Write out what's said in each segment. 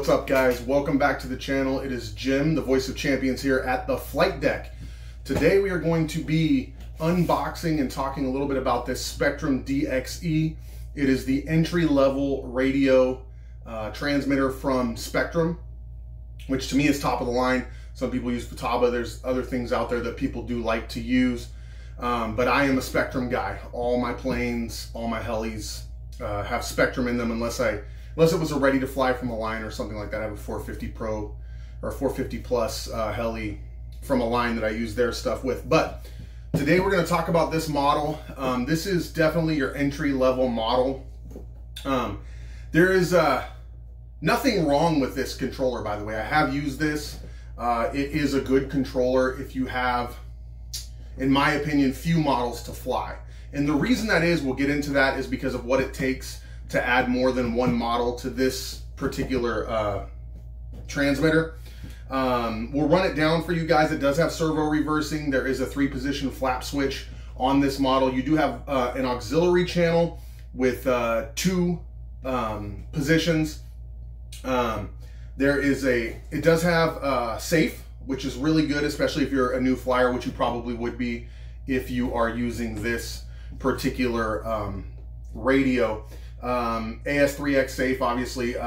What's up, guys? Welcome back to the channel. It is Jim, the voice of champions, here at the flight deck. Today we are going to be unboxing and talking a little bit about this Spektrum DXe. It is the entry-level radio transmitter from Spektrum, which to me is top of the line. Some people use Futaba. There's other things out there that people do like to use. But I am a Spektrum guy. All my planes, all my Helis have Spektrum in them, unless it was a ready to fly from a line or something like that. I have a 450 Pro or 450 Plus Heli from a line that I use their stuff with. But today we're going to talk about this model. This is definitely your entry-level model. There is nothing wrong with this controller, by the way. I have used this. It is a good controller if you have, in my opinion, few models to fly. And the reason that is, we'll get into that, is because of what it takes to add more than one model to this particular transmitter. We'll run it down for you guys. It does have servo reversing. There is a 3-position flap switch on this model. You do have an auxiliary channel with 2 positions. It does have safe, which is really good, especially if you're a new flyer, which you probably would be if you are using this particular radio. AS3X safe, obviously.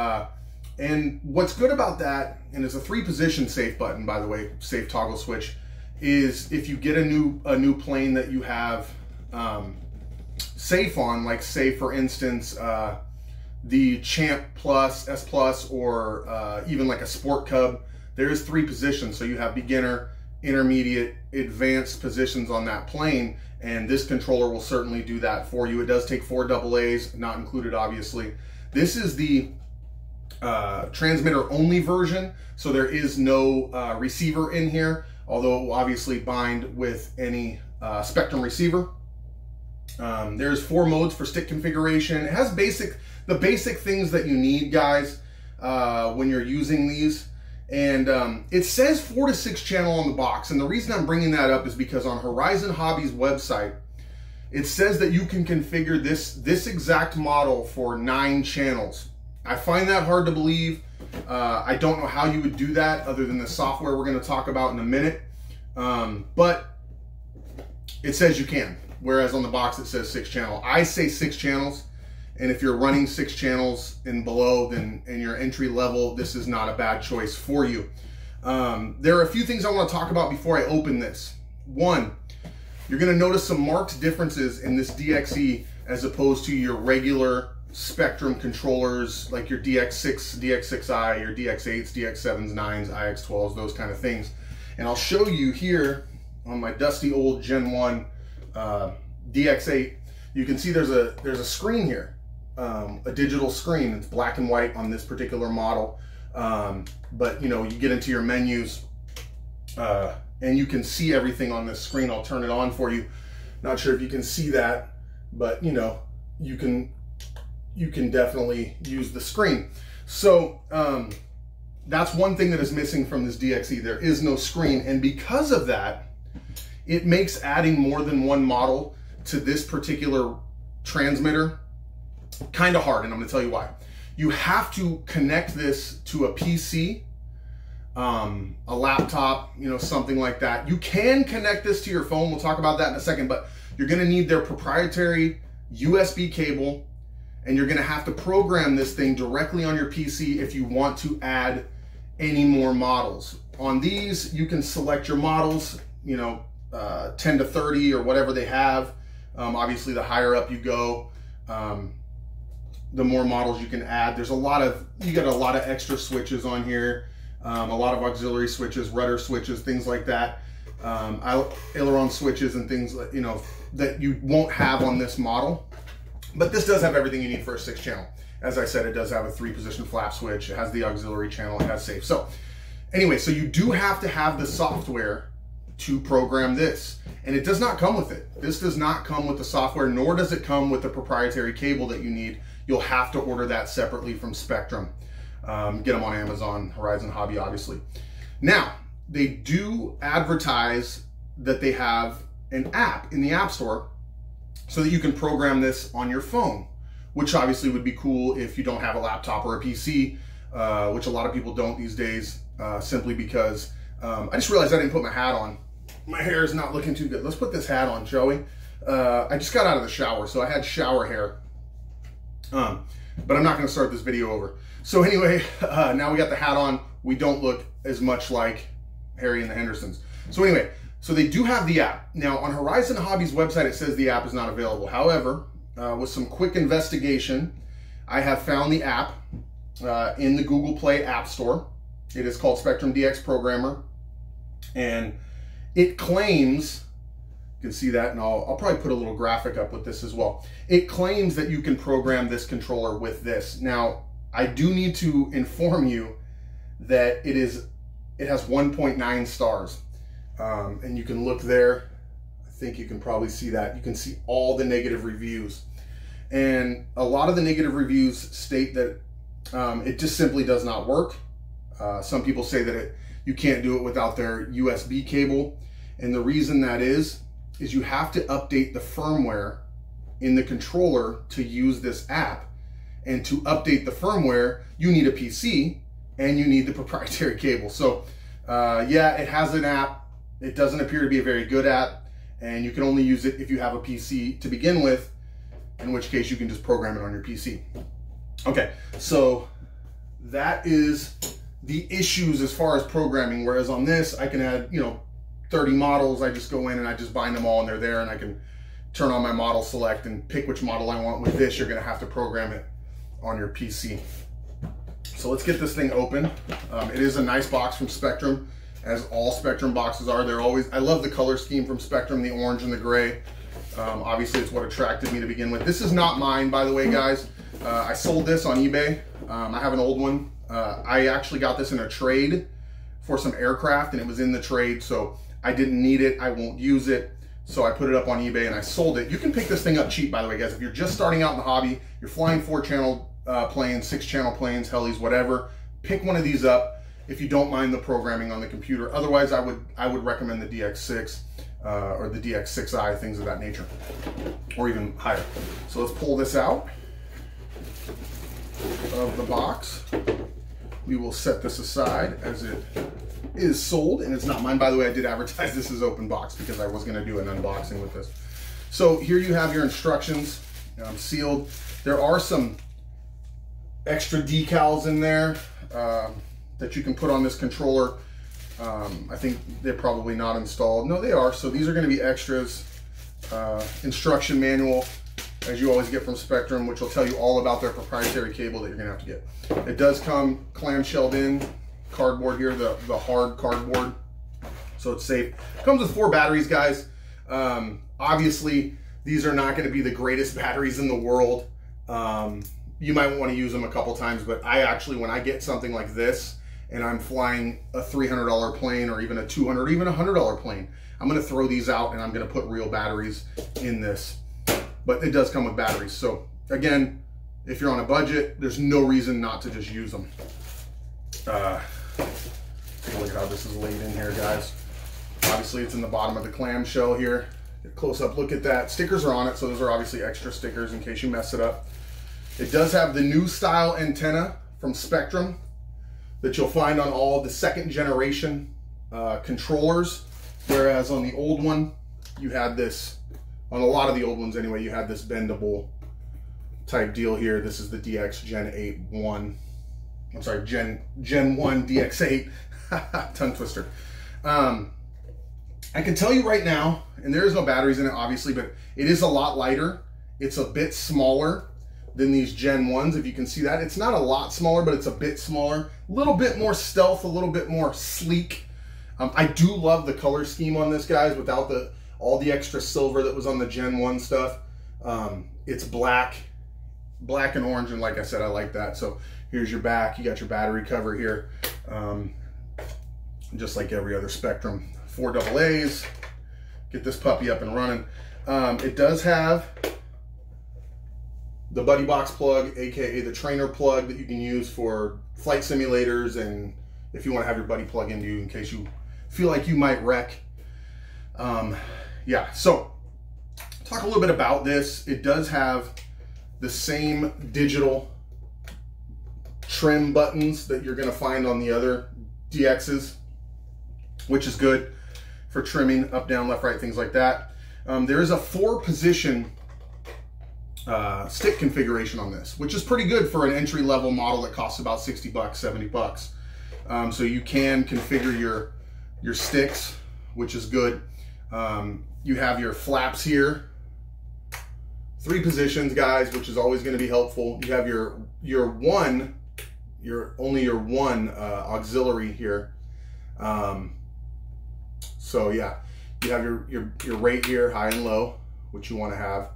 And what's good about that, and it's a 3-position safe button, by the way, safe toggle switch, is if you get a new plane that you have safe on, like say for instance the Champ Plus, S Plus, or even like a Sport Cub, there is 3 positions. So you have beginner, intermediate, advanced positions on that plane, and this controller will certainly do that for you. It does take 4 AA's, not included obviously. This is the transmitter only version, so there is no receiver in here, although it will obviously bind with any Spektrum receiver. There's 4 modes for stick configuration. It has the basic things that you need, guys, when you're using these. And it says 4 to 6 channel on the box. And the reason I'm bringing that up is because on Horizon Hobby's website, it says that you can configure this exact model for 9 channels. I find that hard to believe. I don't know how you would do that other than the software we're going to talk about in a minute. But it says you can, whereas on the box it says 6 channel. I say 6 channels. And if you're running 6 channels and below, then in your entry level, this is not a bad choice for you. There are a few things I want to talk about before I open this. One, you're going to notice some marked differences in this DXe as opposed to your regular Spektrum controllers, like your DX6, DX6i, your DX8s, DX7s, 9s, IX12s, those kind of things. And I'll show you here on my dusty old Gen 1 DX8. You can see there's a screen here. A digital screen. It's black and white on this particular model, but you know, you get into your menus and you can see everything on this screen. I'll turn it on for you. Not sure if you can see that, but you know, you can definitely use the screen. So that's one thing that is missing from this DXe. There is no screen, and because of that, it makes adding more than one model to this particular transmitter kind of hard, and I'm going to tell you why. You have to connect this to a PC, a laptop, you know, something like that. You can connect this to your phone. We'll talk about that in a second, but you're going to need their proprietary USB cable, and you're going to have to program this thing directly on your PC if you want to add any more models. On these, you can select your models, you know, 10 to 30 or whatever they have. Obviously, the higher up you go, the more models you can add. There's you got a lot of extra switches on here, a lot of auxiliary switches, rudder switches, things like that, aileron switches and things, you know, that you won't have on this model. But this does have everything you need for a 6 channel. As I said, it does have a 3-position flap switch. It has the auxiliary channel. It has safe. So anyway, so you do have to have the software to program this, and it does not come with it. This does not come with the software, nor does it come with the proprietary cable that you need. You'll have to order that separately from Spektrum. Get them on Amazon, Horizon Hobby, obviously. Now, they do advertise that they have an app in the App Store so that you can program this on your phone, which obviously would be cool if you don't have a laptop or a PC. which a lot of people don't these days, simply because I just realized I didn't put my hat on. My hair is not looking too good. Let's put this hat on, shall we? I just got out of the shower, so I had shower hair. But I'm not going to start this video over. So anyway, now we got the hat on. We don't look as much like Harry and the Hendersons. So anyway, so they do have the app. Now on Horizon Hobby's website, it says the app is not available. However, with some quick investigation, I have found the app in the Google Play App Store. It is called Spektrum DX Programmer. And it claims, you can see that, and I'll probably put a little graphic up with this as well. It claims that you can program this controller with this. Now, I do need to inform you that it has 1.9 stars. And you can look there. I think you can probably see that. You can see all the negative reviews. And a lot of the negative reviews state that it just simply does not work. Some people say that you can't do it without their USB cable. And the reason that is you have to update the firmware in the controller to use this app. And to update the firmware, you need a PC and you need the proprietary cable. So yeah, it has an app. It doesn't appear to be a very good app, and you can only use it if you have a PC to begin with, in which case you can just program it on your PC. Okay, so that is the issues as far as programming, whereas on this, I can add, 30 models. I just go in and I just bind them all and they're there, and I can turn on my model select and pick which model I want. With this, you're gonna have to program it on your PC. So let's get this thing open. It is a nice box from Spektrum, as all Spektrum boxes are. They're always, I love the color scheme from Spektrum, the orange and the gray. Obviously it's what attracted me to begin with. This is not mine, by the way, guys. I sold this on eBay. I have an old one. I actually got this in a trade for some aircraft, and it was in the trade, so I didn't need it. I won't use it. So I put it up on eBay and I sold it. You can pick this thing up cheap, by the way, guys. If you're just starting out in the hobby, you're flying 4-channel planes, 6-channel planes, Helis, whatever, pick one of these up if you don't mind the programming on the computer. Otherwise, I would recommend the DX6 or the DX6i, things of that nature, or even higher. So let's pull this out of the box. We will set this aside as it is sold, and it's not mine, by the way. I did advertise this as open box because I was going to do an unboxing with this. So here you have your instructions, sealed. There are some extra decals in there that you can put on this controller. I think they're probably not installed. No, they are. So these are going to be extras. Instruction manual, as you always get from Spektrum, which will tell you all about their proprietary cable that you're going to have to get. It does come clamshelled in, cardboard here, the hard cardboard, so it's safe. Comes with 4 batteries, guys. Obviously, these are not going to be the greatest batteries in the world. You might want to use them a couple times, but I actually, when I get something like this and I'm flying a $300 plane or even a $200 or even a $100 plane, I'm going to throw these out and I'm going to put real batteries in this. But it does come with batteries. So again, if you're on a budget, there's no reason not to just use them. Take a look at how this is laid in here, guys. Obviously, it's in the bottom of the clamshell here. Get a close-up look at that. Stickers are on it, so those are obviously extra stickers in case you mess it up. It does have the new style antenna from Spektrum that you'll find on all the 2nd generation controllers, whereas on the old one, you had this, on a lot of the old ones anyway, you had this bendable type deal here. This is the DX Gen 8 1. I'm sorry, Gen 1 DX8. Tongue twister. I can tell you right now, and there is no batteries in it, obviously, but it is a lot lighter. It's a bit smaller than these Gen 1s, if you can see that. It's not a lot smaller, but it's a bit smaller. A little bit more stealth, a little bit more sleek. I do love the color scheme on this, guys, without all the extra silver that was on the Gen 1 stuff. It's black and orange, and like I said, I like that. So here's your back. You got your battery cover here, just like every other Spektrum. 4 AA's. Get this puppy up and running. It does have the buddy box plug, aka the trainer plug that you can use for flight simulators, and if you want to have your buddy plug into you in case you feel like you might wreck. Yeah, so talk a little bit about this. It does have the same digital trim buttons that you're going to find on the other DXs, which is good for trimming up, down, left, right, things like that. There is a 4-position stick configuration on this, which is pretty good for an entry-level model that costs about 60 bucks, 70 bucks. So you can configure your sticks, which is good. You have your flaps here, 3 positions, guys, which is always going to be helpful. You have your one auxiliary here. So yeah, you have your rate here, high and low, which you want to have.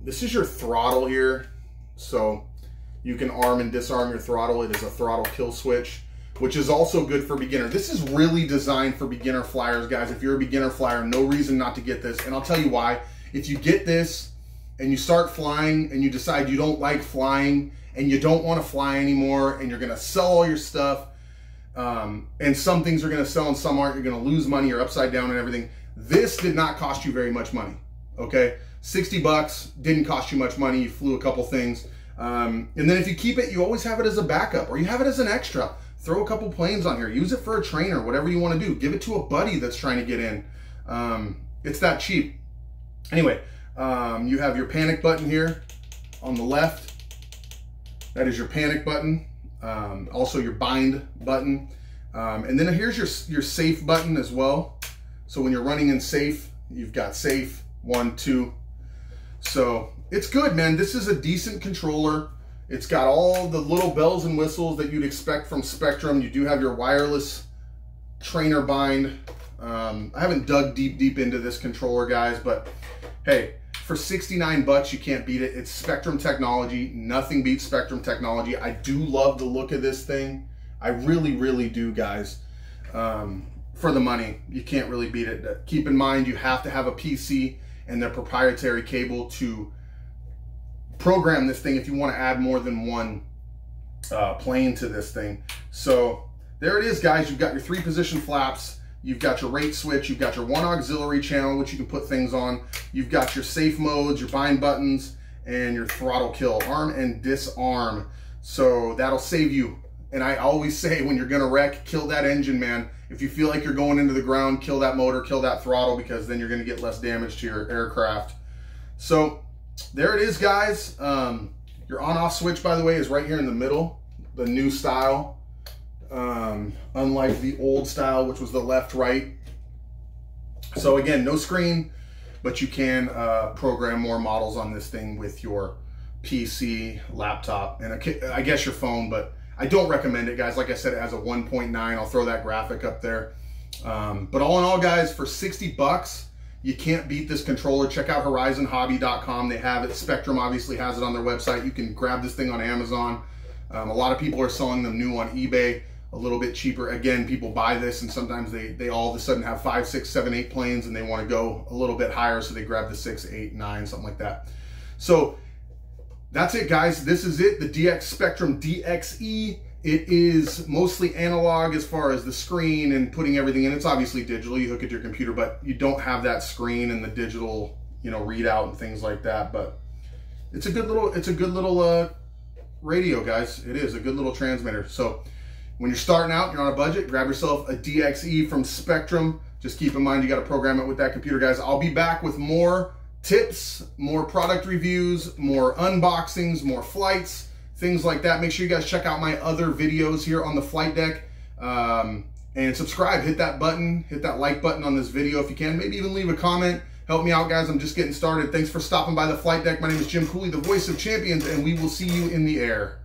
This is your throttle here, so you can arm and disarm your throttle. It is a throttle kill switch, which is also good for beginner. This is really designed for beginner flyers, guys. If you're a beginner flyer, no reason not to get this, and I'll tell you why. If you get this and you start flying and you decide you don't like flying and you don't want to fly anymore and you're going to sell all your stuff, and some things are going to sell and some aren't, you're going to lose money, you're upside down and everything. This did not cost you very much money, okay? 60 bucks, didn't cost you much money. You flew a couple things. And then if you keep it, you always have it as a backup or you have it as an extra. Throw a couple planes on here. Use it for a trainer, whatever you want to do. Give it to a buddy that's trying to get in. It's that cheap. Anyway, you have your panic button here on the left. That is your panic button. Also your bind button. And then here's your safe button as well. So when you're running in safe, you've got safe, 1, 2. So it's good, man. This is a decent controller. It's got all the little bells and whistles that you'd expect from Spektrum. You do have your wireless trainer bind. I haven't dug deep into this controller, guys, but hey, for 69 bucks, you can't beat it. It's Spektrum technology. Nothing beats Spektrum technology. I do love the look of this thing. I really, really do, guys. For the money, you can't really beat it. Keep in mind, you have to have a PC and their proprietary cable to program this thing if you want to add more than one plane to this thing. So there it is, guys. You've got your 3-position flaps. You've got your rate switch. You've got your 1 auxiliary channel, which you can put things on. You've got your safe modes, your bind buttons, and your throttle kill, arm and disarm. So that'll save you. And I always say, when you're gonna wreck, kill that engine, man. If you feel like you're going into the ground, kill that motor, kill that throttle, because then you're gonna get less damage to your aircraft. So there it is, guys. Your on-off switch, by the way, is right here in the middle, the new style. Unlike the old style, which was the left-right. So again, no screen, but you can program more models on this thing with your PC, laptop, and I guess your phone, but I don't recommend it, guys. Like I said, it has a 1.9. I'll throw that graphic up there. But all in all, guys, for 60 bucks, you can't beat this controller. Check out horizonhobby.com. They have it. Spektrum obviously has it on their website. You can grab this thing on Amazon. A lot of people are selling them new on eBay, a little bit cheaper. Again, people buy this and sometimes they all of a sudden have 5, 6, 7, 8 planes and they want to go a little bit higher, so they grab the 6, 8, 9, something like that. So that's it, guys. This is it, the Spektrum DXe. It is mostly analog as far as the screen and putting everything in. It's obviously digital. You hook it to your computer, but you don't have that screen and the digital, you know, readout and things like that. But it's a good little radio, guys. It is a good little transmitter. So when you're starting out, you're on a budget, grab yourself a DXe from Spektrum. Just keep in mind, you got to program it with that computer, guys. I'll be back with more tips, more product reviews, more unboxings, more flights, things like that. Make sure you guys check out my other videos here on the flight deck, and subscribe. Hit that button, hit that like button on this video if you can. Maybe even leave a comment. Help me out, guys. I'm just getting started. Thanks for stopping by the flight deck. My name is Jim Cooley, the voice of champions, and we will see you in the air.